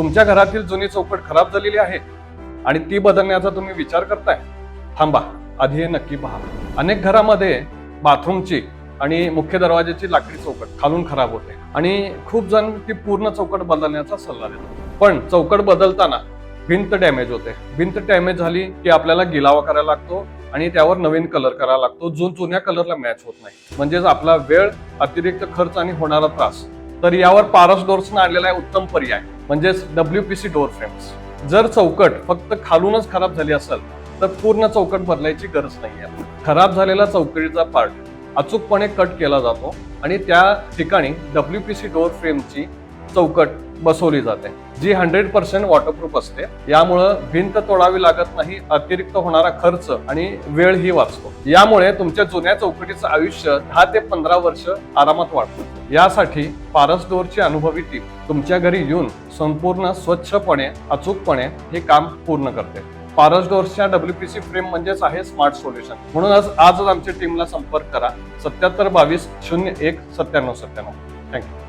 तुमच्या घरातील जुनी चौकट खराब झालेली आहे आणि ती बदलण्याचा तुम्ही विचार करताय, थांबा, आधी हे नक्की पहा. अनेक घरामध्ये बाथरूमची आणि मुख्य दरवाजाची लाकडी चौकट खालून खराब होते आणि खूप जण ती पूर्ण चौकट बदलण्याचा सल्ला देतात. पण चौकट बदलताना भिंत डॅमेज होते. भिंत डॅमेज झाली की आपल्याला गिलावा करायला लागतो आणि त्यावर नवीन कलर करायला लागतो, जो जुन्या कलरला मॅच होत नाही. म्हणजेच आपला वेळ, अतिरिक्त खर्च आणि होणारा त्रास. तर यावर पारस डोर्सनं आणलेला आहे उत्तम पर्याय, म्हणजेच WPC डोर फ्रेम्स. जर चौकट फक्त खालूनच खराब झाली असेल तर पूर्ण चौकट बदलायची गरज नाहीये. खराब झालेला चौकटीचा पार्ट अचूकपणे कट केला जातो आणि त्या ठिकाणी WPC डोर फ्रेमची चौकट बसवली जाते, जी 100% वॉटरप्रूफ असते. यामुळं भिंत तोडावी लागत नाही, अतिरिक्त होणारा खर्च आणि वेळही वाचतो. यामुळे तुमच्या जुन्या चौकटीचं आयुष्य 10 ते 15 वर्ष आरामात वाढतं. यासाठी पारस डोरची अनुभवी टीम तुमच्या घरी येऊन संपूर्ण स्वच्छपणे, अचूकपणे हे काम पूर्ण करते. पारस डोर्सच्या WPC फ्रेम म्हणजेच आहे स्मार्ट सोल्युशन. म्हणूनच आजच आमच्या टीमला संपर्क करा 77 22 01 97 97. थँक्यू.